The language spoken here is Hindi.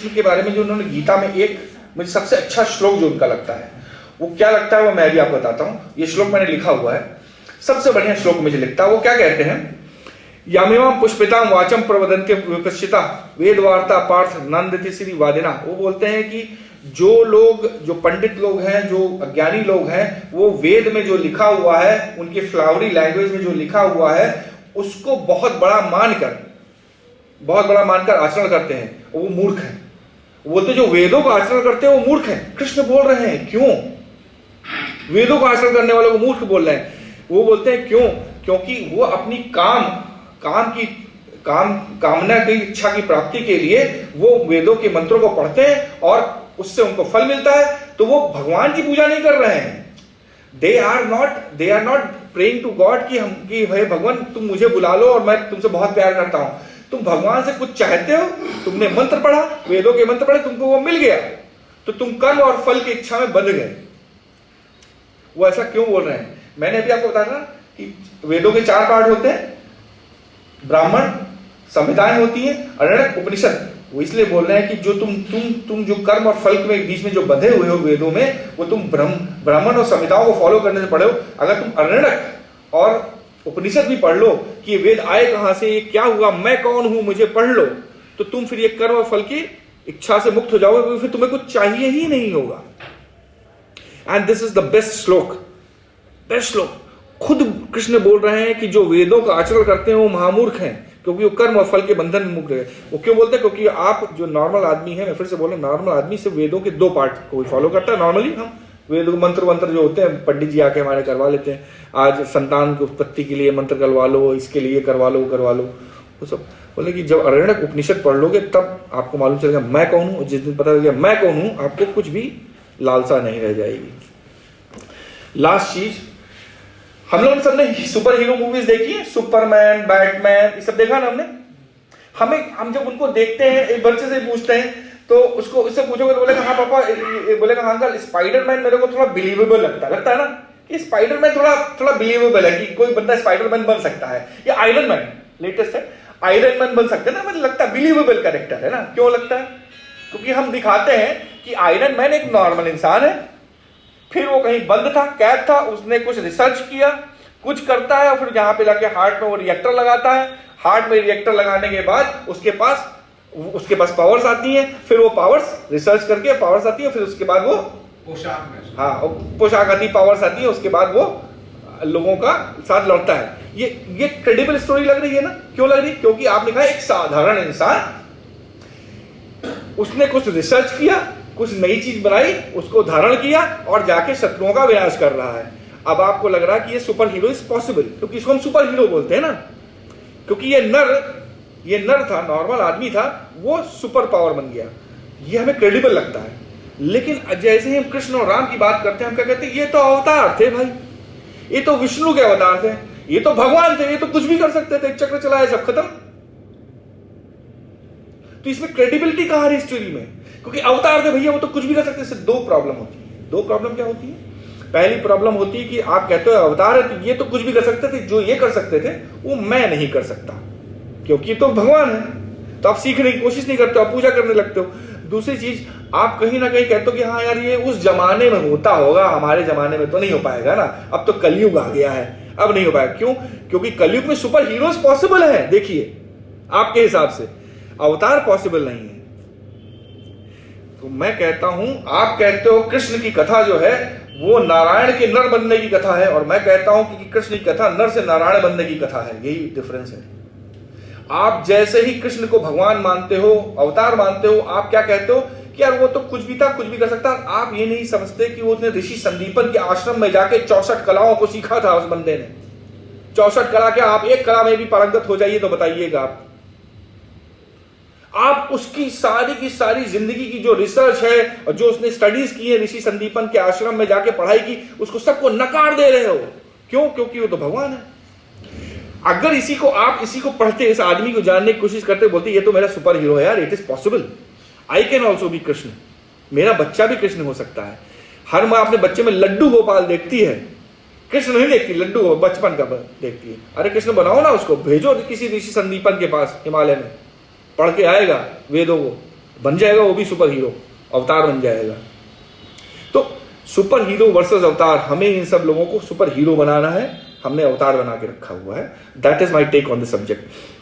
के बारे में जो उन्होंने गीता में एक मुझे सबसे अच्छा श्लोक जो उनका लगता है, वो क्या लगता है वो मैं भी आपको बताता हूं। ये श्लोक मैंने लिखा हुआ है, सबसे बढ़िया श्लोक मुझे लिखता है। वो क्या कहते हैं, यामिमाम पुष्पिताम वाचम प्रवदन्ते विपश्चिता वेद वार्ता पार्थ नंदति श्री वादिना। वो बोलते हैं कि जो पंडित लोग हैं, जो अज्ञानी लोग हैं, वो वेद में जो लिखा हुआ है, उनके फ्लावरी लैंग्वेज में जो लिखा हुआ है, उसको बहुत बड़ा मानकर आचरण करते हैं, वो मूर्ख है। वो बोलते जो वेदों का आचरण करते हैं वो मूर्ख है। कृष्ण बोल रहे हैं क्यों वेदों का आचरण करने वालों को मूर्ख बोल रहे हैं? वो बोलते हैं क्यों? क्योंकि वो अपनी कामना की इच्छा की प्राप्ति के लिए वो वेदों के मंत्रों को पढ़ते हैं और उससे उनको फल मिलता है। तो वो भगवान की पूजा नहीं कर रहे हैं। They are not praying to God कि भाई भगवान तुम मुझे बुला लो और मैं तुमसे बहुत प्यार करता हूं। तुम भगवान से कुछ चाहते हो, तुमने मंत्र पढ़ा, वेदों के मंत्र पढ़े, तुमको वो मिल गया, तो तुम कर्म और फल की इच्छा में बंध गए। वो ऐसा क्यों बोल रहे हैं? मैंने अभी आपको बताया ना कि वेदों के 4 पार्ट होते हैं, ब्राह्मण, संहिताएं होती हैं, अरण्यक, उपनिषद। वो इसलिए बोल रहे हैं कि जो तुम जो कर्म और फल के बीच में जो बंधे हुए हो वेदों में, वो तुम ब्राह्मण और संहिताओं को फॉलो करने से पढ़े हो। अगर तुम अरण्यक और उपनिषद भी पढ़ लो कि वेद आए कहां से, ये क्या हुआ, मैं कौन हूं, मुझे पढ़ लो, तो तुम फिर ये कर्म और फल की इच्छा से मुक्त हो जाओगे, फिर तुम्हें कुछ चाहिए ही नहीं होगा। And this is the best श्लोक। खुद कृष्ण बोल रहे हैं कि जो वेदों का आचरण करते हैं वो महामूर्ख हैं, क्योंकि वो कर्म और फल के बंधन में मुक्त है। वो क्यों बोलते हैं? क्योंकि आप जो नॉर्मल आदमी है, मैं फिर से बोल रहा हूं, नॉर्मल आदमी सिर्फ वेदों के 2 पार्ट को फॉलो करता है। नॉर्मली हम वेदों के मंत्र जो होते हैं, पंडित जी आके हमारे करवा लेते हैं। आज संतान की उत्पत्ति के लिए मंत्र करवा लो, इसके लिए करवा लो, वो सब। बोले कि जब अरण्यक उपनिषद पढ़ लोगे तब आपको मालूम चलेगा मैं कौन हूं। जिस दिन पता चलेगा मैं कौन हूं, आपको कुछ भी लालसा नहीं रह जाएगी। लास्ट चीज, हम लोग सबने सुपर हीरो मूवीज देखी है, सुपरमैन, बैटमैन, ये सब देखा ना हमने। हम जब उनको देखते हैं, एक बच्चे से पूछते हैं तो उससे पूछोगे तो बोलेगा हाँ पापा, बोलेगा हाँ अंकल, स्पाइडरमैन मेरे को थोड़ा बिलीवेबल लगता है ना, कि स्पाइडरमैन थोड़ा बिलीवेबल है कि कोई बंदा स्पाइडरमैन बन सकता है, या आयरन मैन लेटेस्ट है, आयरन मैन बन सकते हैं ना, मुझे लगता है बिलीवेबल कैरेक्टर है ना। क्यों लगता है? क्योंकि हम दिखाते हैं कि आयरन मैन एक नॉर्मल इंसान है, फिर वो कहीं बंद था, कैद था, उसने कुछ रिसर्च किया, कुछ करता है, और फिर जहां पे जाके हार्ट में वो रिएक्टर लगाता है। हार्ट में रिएक्टर लगाने के बाद उसके पास पावर्स आती हैं, फिर वो पावर्स रिसर्च करके पावर्स आती है, फिर उसके बाद वो पोशाक आती, पावर्स आती है, उसके बाद वो लोगों का साथ लड़ता है। ये क्रेडिबल स्टोरी लग रही है ना? क्यों लग रही? क्योंकि आपने कहा एक साधारण इंसान, उसने कुछ रिसर्च किया, कुछ नई चीज बनाई, उसको धारण किया और जाके शत्रुओं का विनाश कर रहा है। अब आपको लग रहा है कि ये सुपर हीरो इज पॉसिबल, क्योंकि इसको हम सुपर हीरो बोलते हैं ना, क्योंकि ये नर था, नॉर्मल आदमी था, वो सुपर पावर बन गया। ये हमें क्रेडिबल लगता है। लेकिन जैसे ही हम कृष्ण और राम की बात करते हैं, हम क्या कहते हैं? ये तो अवतार थे भाई, ये तो विष्णु के अवतार थे, ये तो भगवान थे, ये तो कुछ भी कर सकते थे, चक्र चलाए सब खत्म। तो इसमें क्रेडिबिलिटी कहां है हिस्ट्री में? क्योंकि अवतार थे भैया, वो तो कुछ भी कर सकते। इससे 2 प्रॉब्लम होती है। 2 प्रॉब्लम क्या होती है? पहली प्रॉब्लम होती है कि आप कहते हो अवतार है तो ये तो कुछ भी कर सकते थे, जो ये कर सकते थे वो मैं नहीं कर सकता, क्योंकि तो भगवान है। तो आप सीखने की कोशिश नहीं करते हो, आप पूजा करने लगते हो। दूसरी चीज, आप कहीं ना कहीं कहते हो कि हाँ यार ये उस जमाने में होता होगा, हमारे जमाने में तो नहीं हो पाएगा ना, अब तो कलयुग आ गया है, अब नहीं हो पाएगा। क्यों? क्योंकि कलयुग में सुपर हीरोज पॉसिबल है। देखिए आपके हिसाब से अवतार पॉसिबल नहीं है। तो मैं कहता हूं, आप कहते हो कृष्ण की कथा जो है वो नारायण के नर बनने की कथा है, और मैं कहता हूं कि कृष्ण की कथा नर से नारायण बनने की कथा है। यही डिफरेंस है। आप जैसे ही कृष्ण को भगवान मानते हो, अवतार मानते हो, आप क्या कहते हो कि यार वो तो कुछ भी था, कुछ भी कर सकता। आप ये नहीं समझते कि उसने ऋषि संदीपन के आश्रम में जाके 64 कलाओं को सीखा था। उस बंदे ने 64 कला, क्या आप एक कला में भी पारंगत हो जाइए तो बताइएगा आप उसकी सारी की सारी जिंदगी की जो रिसर्च है और जो उसने स्टडीज की है ऋषि संदीपन के आश्रम में जाके पढ़ाई की, उसको सबको नकार दे रहे हो। क्यों? क्योंकि वो तो भगवान है। अगर आप इसी को पढ़ते, इस आदमी को जानने की कोशिश करते, बोलते ये तो मेरा सुपर हीरो है यार, it is possible, I can also be Krishna, मेरा बच्चा भी कृष्ण हो सकता है। हर माँ अपने बच्चे में लड्डू गोपाल देखती है, कृष्ण नहीं देखती, लड्डू बचपन का देखती है। अरे कृष्ण बनाओ ना, उसको भेजो किसी ऋषि संदीपन के पास, हिमालय में पढ़ के आएगा वेदों को, बन जाएगा वो भी सुपर हीरो, अवतार बन जाएगा। तो सुपर हीरो वर्सेस अवतार, हमें इन सब लोगों को सुपर हीरो बनाना है, हमने अवतार बना के रखा हुआ है। That is my take on the subject.